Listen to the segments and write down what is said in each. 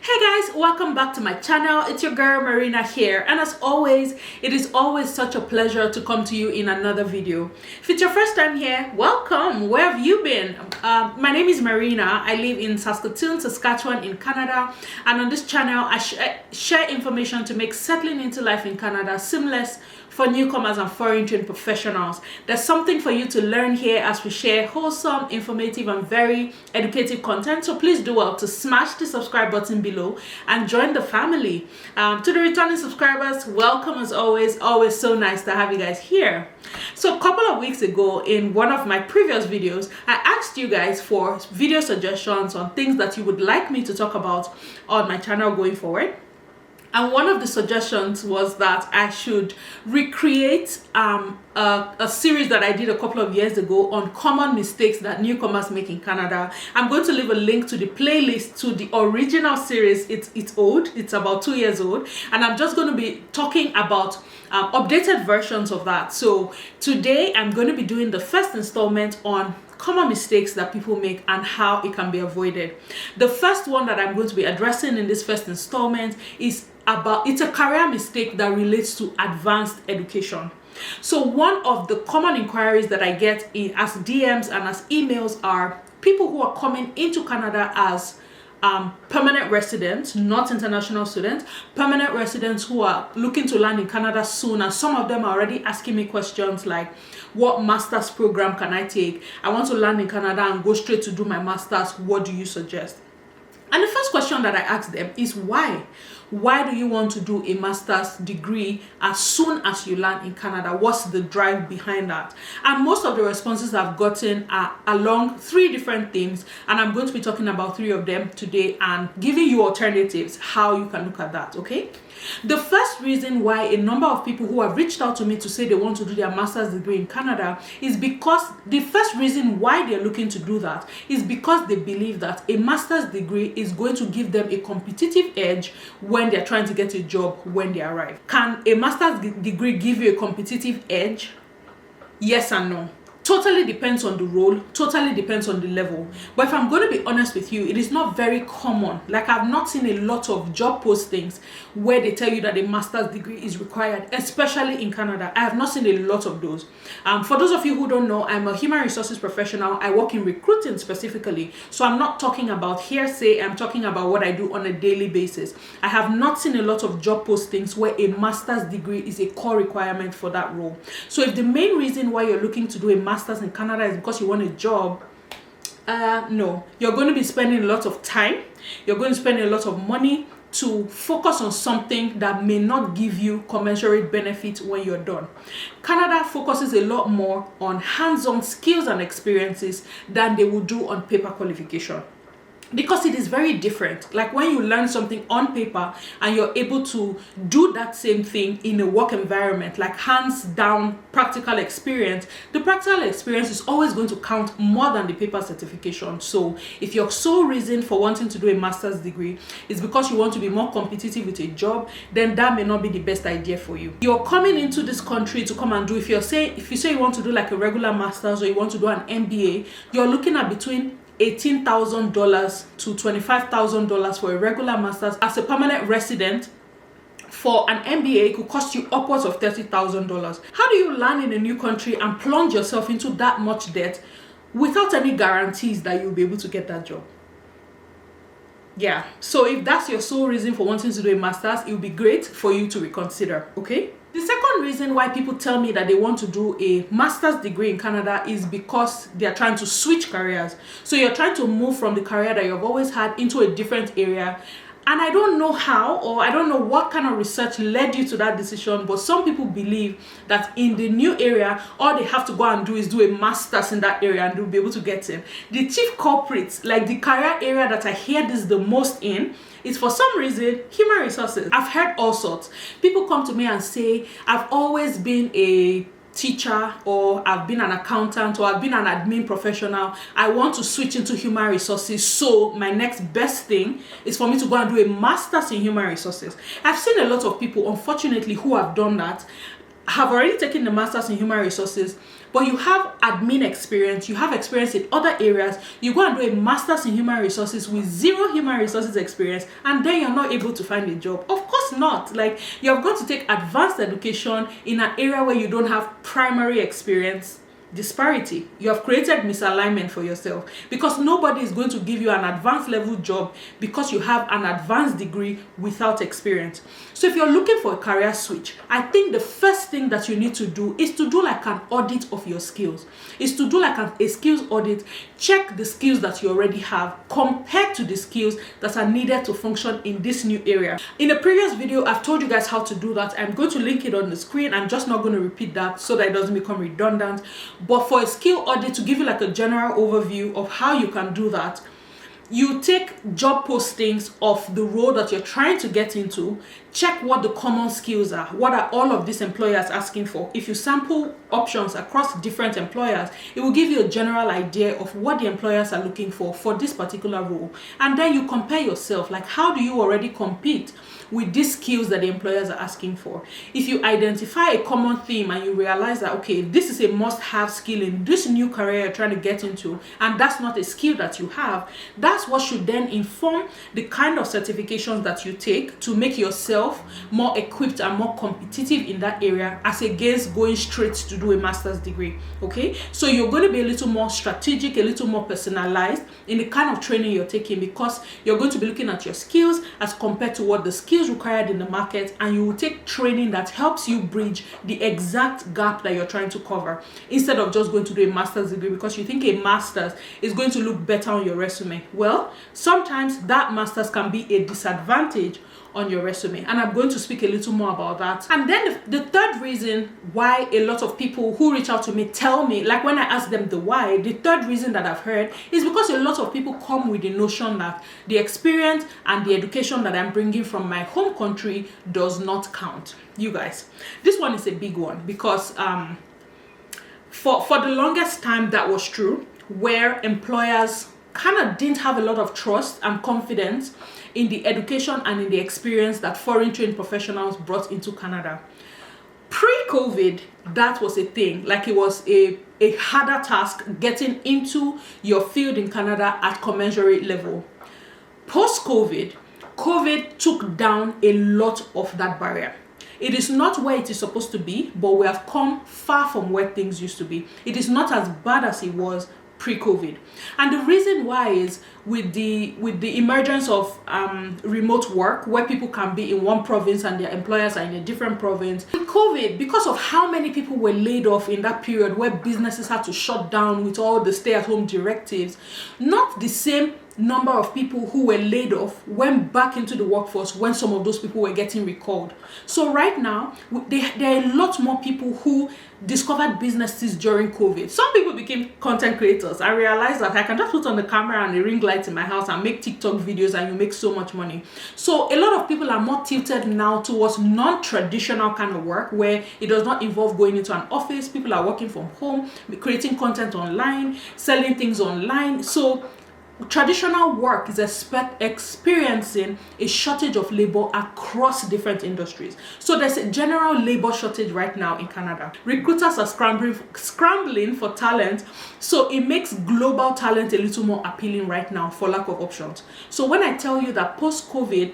Hey guys, welcome back to my channel. It's your girl Marina here, and as always, it is always such a pleasure to come to you in another video. If it's your first time here, welcome. Where have you been? My name is Marina. I live in Saskatoon, Saskatchewan in Canada, and on this channel I share information to make settling into life in Canada seamless for newcomers and foreign trained professionals. There's something for you to learn here as we share wholesome, informative, and very educative content. So please do well to smash the subscribe button below and join the family. To the returning subscribers, welcome as always. Always so nice to have you guys here. So a couple of weeks ago in one of my previous videos, I asked you guys for video suggestions on things that you would like me to talk about on my channel going forward. And one of the suggestions was that I should recreate a series that I did a couple of years ago on common mistakes that newcomers make in Canada. I'm going to leave a link to the playlist to the original series. It's old, it's about 2 years old, and I'm just going to be talking about updated versions of that. So today I'm going to be doing the first installment on common mistakes that people make and how it can be avoided. The first one that I'm going to be addressing in this first installment is it's a career mistake that relates to advanced education. So one of the common inquiries that I get as DMs and as emails are people who are coming into Canada as permanent residents, not international students, permanent residents who are looking to land in Canada soon, and some of them are already asking me questions like, what master's program can I take? I want to land in Canada and go straight to do my master's. What do you suggest? And the first question that I ask them is why? Why do you want to do a master's degree as soon as you land in Canada? What's the drive behind that? And most of the responses I've gotten are along 3 different themes, and I'm going to be talking about 3 of them today and giving you alternatives how you can look at that, okay? The first reason why a number of people who have reached out to me to say they want to do their master's degree in Canada is because the first reason why they're looking to do that is because they believe that a master's degree is going to give them a competitive edge when they're trying to get a job when they arrive. Can a master's degree give you a competitive edge? Yes and no. Totally depends on the role, totally depends on the level. But if I'm going to be honest with you, it is not very common. Like, I've not seen a lot of job postings where they tell you that a master's degree is required, especially in Canada. I have not seen a lot of those. For those of you who don't know, I'm a human resources professional. I work in recruiting specifically. So I'm not talking about hearsay. I'm talking about what I do on a daily basis. I have not seen a lot of job postings where a master's degree is a core requirement for that role. So if the main reason why you're looking to do a master's in Canada is because you want a job, no, you're going to be spending a lot of time, you're going to spend a lot of money to focus on something that may not give you commensurate benefits when you're done. Canada focuses a lot more on hands-on skills and experiences than they would do on paper qualification, because it is very different. Like, when you learn something on paper and you're able to do that same thing in a work environment, like hands down practical experience, the practical experience is always going to count more than the paper certification. So if your sole reason for wanting to do a master's degree is because you want to be more competitive with a job, then that may not be the best idea for you. You're coming into this country to come and do, if you say you want to do like a regular master's or you want to do an MBA, you're looking at between $18,000 to $25,000 for a regular master's. As a permanent resident, for an MBA, it could cost you upwards of $30,000. How do you land in a new country and plunge yourself into that much debt without any guarantees that you'll be able to get that job? Yeah, so if that's your sole reason for wanting to do a master's, it would be great for you to reconsider, okay? The second reason why people tell me that they want to do a master's degree in Canada is because they're trying to switch careers. So you're trying to move from the career that you've always had into a different area. And I don't know how, or I don't know what kind of research led you to that decision, but some people believe that in the new area, all they have to go and do is do a master's in that area and they'll be able to get in. The chief culprits, like the career area that I hear this the most in, is for some reason human resources. I've heard all sorts. People come to me and say, I've always been a teacher, or I've been an accountant, or I've been an admin professional. I want to switch into human resources, so my next best thing is for me to go and do a master's in human resources. I've seen a lot of people, unfortunately, who have done that. have already taken the master's in human resources, but you have admin experience, you have experience in other areas, you go and do a master's in human resources with zero human resources experience, and then you're not able to find a job. Of course not. Like, you have got to take advanced education in an area where you don't have primary experience. Disparity. You have created misalignment for yourself, because nobody is going to give you an advanced level job because you have an advanced degree without experience. So if you're looking for a career switch, I think the first thing that you need to do is to do like an audit of your skills. Is to do like a skills audit. Check the skills that you already have compared to the skills that are needed to function in this new area. In a previous video, I've told you guys how to do that. I'm going to link it on the screen. I'm just not going to repeat that so that it doesn't become redundant. But for a skill audit, to give you like a general overview of how you can do that, you take job postings of the role that you're trying to get into, check what the common skills are. What are all of these employers asking for? If you sample options across different employers, it will give you a general idea of what the employers are looking for this particular role. And then you compare yourself, like, how do you already compete with these skills that the employers are asking for? If you identify a common theme and you realize that, okay, this is a must-have skill in this new career you're trying to get into, and that's not a skill that you have, that's what should then inform the kind of certifications that you take to make yourself more equipped and more competitive in that area, as against going straight to do a master's degree. Okay, so you're going to be a little more strategic, a little more personalized in the kind of training you're taking, because you're going to be looking at your skills as compared to what the skills required in the market, and you will take training that helps you bridge the exact gap that you're trying to cover, instead of just going to do a master's degree because you think a master's is going to look better on your resume. Well, sometimes that master's can be a disadvantage on your resume, and I'm going to speak a little more about that. And then the third reason why a lot of people who reach out to me tell me, like when I ask them the why, the third reason that I've heard is because a lot of people come with the notion that the experience and the education that I'm bringing from my home country does not count. You guys, this one is a big one, because for the longest time that was true, where employers kind of didn't have a lot of trust and confidence in the education and in the experience that foreign trained professionals brought into Canada. Pre-COVID, that was a thing. Like, it was a harder task getting into your field in Canada at commensurate level. Post-COVID, COVID took down a lot of that barrier. It is not where it is supposed to be, but we have come far from where things used to be. It is not as bad as it was pre-COVID. And the reason why is with the emergence of remote work, where people can be in one province and their employers are in a different province. In COVID, because of how many people were laid off in that period where businesses had to shut down with all the stay-at-home directives, not the same number of people who were laid off went back into the workforce when some of those people were getting recalled. So right now, there are a lot more people who discovered businesses during COVID. Some people became content creators. I realized that I can just put on the camera and a ring light in my house and make TikTok videos, and you make so much money. So a lot of people are more tilted now towards non-traditional kind of work, where it does not involve going into an office. People are working from home, creating content online, selling things online. So traditional work is experiencing a shortage of labor across different industries. So there's a general labor shortage right now in Canada. Recruiters are scrambling for talent, so it makes global talent a little more appealing right now for lack of options. So when I tell you that post-COVID,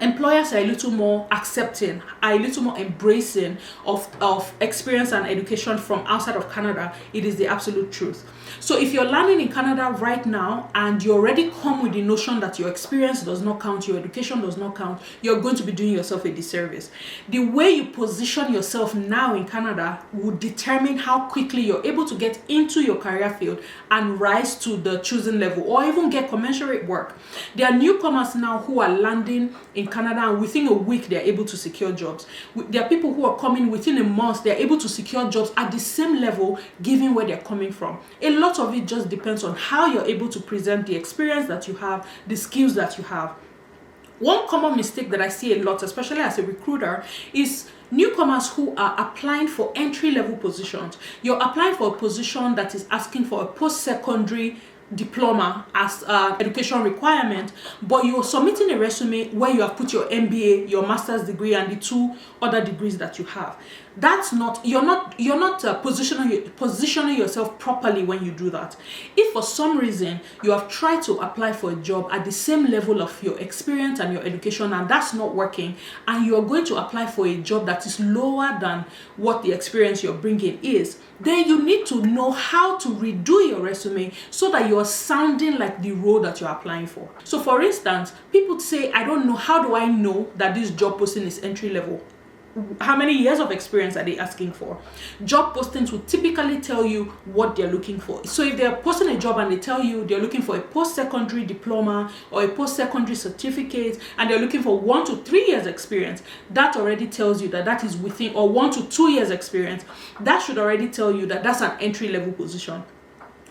employers are a little more accepting, are a little more embracing of experience and education from outside of Canada, it is the absolute truth. So if you're landing in Canada right now and you already come with the notion that your experience does not count, your education does not count, you're going to be doing yourself a disservice. The way you position yourself now in Canada will determine how quickly you're able to get into your career field and rise to the chosen level, or even get commensurate work. There are newcomers now who are landing in Canada, and within a week they're able to secure jobs. There are people who are coming within a month, they're able to secure jobs at the same level given where they're coming from. A lot of it just depends on how you're able to present the experience that you have, the skills that you have. One common mistake that I see a lot, especially as a recruiter, is newcomers who are applying for entry-level positions. You're applying for a position that is asking for a post-secondary diploma as education requirement, but you're submitting a resume where you have put your MBA, your master's degree, and the 2 other degrees that you have. That's not, you're not positioning yourself properly when you do that. If for some reason you have tried to apply for a job at the same level of your experience and your education, and that's not working, and you are going to apply for a job that is lower than what the experience you're bringing is, then you need to know how to redo your resume so that you're sounding like the role that you're applying for. So for instance, people say, I don't know, how do I know that this job posting is entry level? How many years of experience are they asking for? Job postings will typically tell you what they're looking for. So if they're posting a job and they tell you they're looking for a post-secondary diploma or a post-secondary certificate, and they're looking for 1 to 3 years experience, that already tells you that that is within, or 1 to 2 years experience, that should already tell you that that's an entry-level position.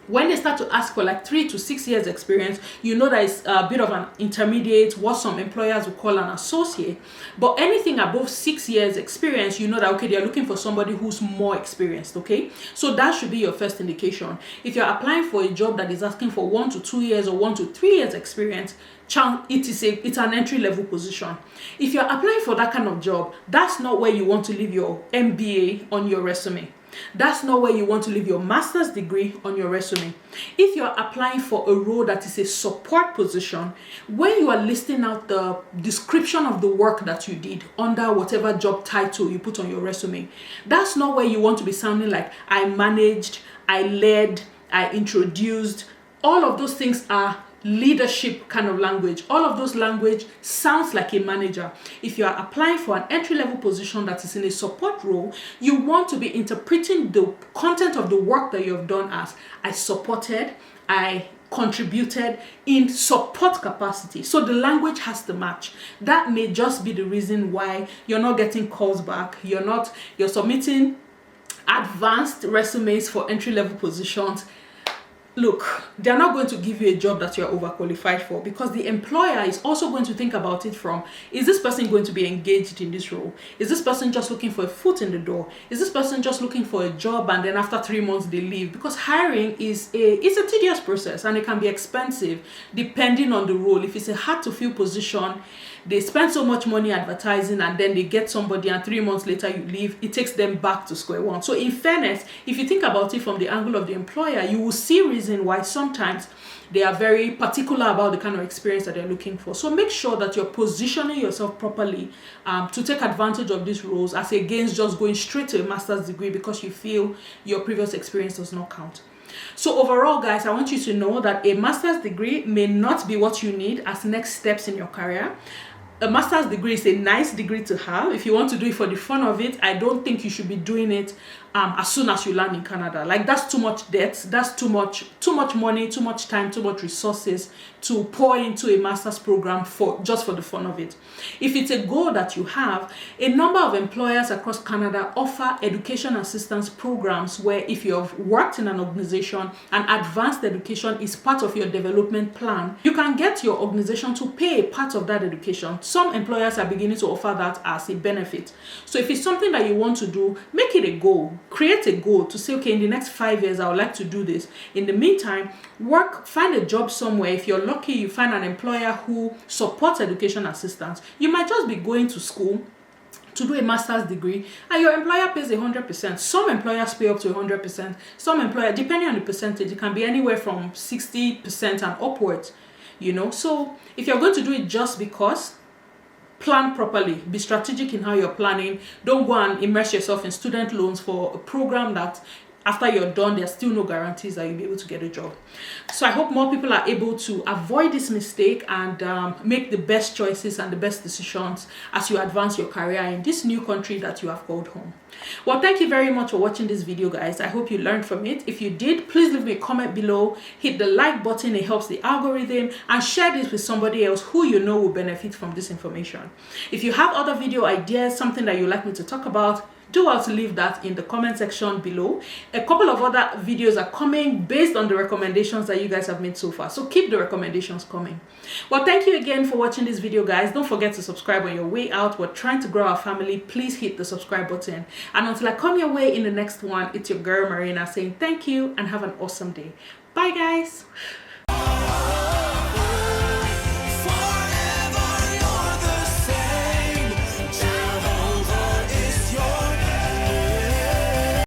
When they start to ask for like 3 to 6 years experience, you know that it's a bit of an intermediate, what some employers will call an associate. But anything above 6 years experience, you know that, okay, they're looking for somebody who's more experienced, okay? So that should be your first indication. If you're applying for a job that is asking for 1 to 2 years or 1 to 3 years experience, it's an entry-level position. If you're applying for that kind of job, that's not where you want to leave your MBA on your resume. That's not where you want to leave your master's degree on your resume. If you're applying for a role that is a support position, when you are listing out the description of the work that you did under whatever job title you put on your resume, that's not where you want to be sounding like I managed, I led, I introduced. All of those things are leadership kind of language. All of those language sounds like a manager. If you are applying for an entry-level position that is in a support role, you want to be interpreting the content of the work that you have done as I supported, I contributed in support capacity. So the language has to match. That may just be the reason why you're not getting calls back. You're submitting advanced resumes for entry-level positions. Look, they're not going to give you a job that you're overqualified for, because the employer is also going to think about it from, is this person going to be engaged in this role? Is this person just looking for a foot in the door? Is this person just looking for a job and then after 3 months they leave? Because hiring is a tedious process, and it can be expensive depending on the role. If it's a hard to fill position, they spend so much money advertising and then they get somebody and 3 months later you leave, it takes them back to square one. So in fairness, if you think about it from the angle of the employer, you will see reason why sometimes they are very particular about the kind of experience that they're looking for. So make sure that you're positioning yourself properly to take advantage of these roles, as against just going straight to a master's degree because you feel your previous experience does not count. So overall, guys, I want you to know that a master's degree may not be what you need as next steps in your career. A master's degree is a nice degree to have. If you want to do it for the fun of it, I don't think you should be doing it as soon as you land in Canada. Like, that's too much debt, that's too much money, too much time, too much resources to pour into a master's program just for the fun of it. If it's a goal that you have, a number of employers across Canada offer education assistance programs where if you have worked in an organization and advanced education is part of your development plan, you can get your organization to pay a part of that education. Some employers are beginning to offer that as a benefit. So if it's something that you want to do, make it a goal. Create a goal to say, okay, in the next 5 years, I would like to do this. In the meantime, find a job somewhere. If you're lucky, you find an employer who supports education assistance. You might just be going to school to do a master's degree and your employer pays 100%. Some employers pay up to 100%. Some employers, depending on the percentage, it can be anywhere from 60% and upwards, So if you're going to do it just because, plan properly. Be strategic in how you're planning. Don't go and immerse yourself in student loans for a program that after you're done, there's still no guarantees that you'll be able to get a job. So I hope more people are able to avoid this mistake and make the best choices and the best decisions as you advance your career in this new country that you have called home. Well, thank you very much for watching this video, guys. I hope you learned from it. If you did, please leave me a comment below. Hit the like button. It helps the algorithm. And share this with somebody else who you know will benefit from this information. If you have other video ideas, something that you'd like me to talk about, do also leave that in the comment section below. A couple of other videos are coming based on the recommendations that you guys have made so far. So keep the recommendations coming. Well, thank you again for watching this video, guys. Don't forget to subscribe on your way out. We're trying to grow our family. Please hit the subscribe button. And until I come your way in the next one, it's your girl Marina saying thank you and have an awesome day. Bye, guys.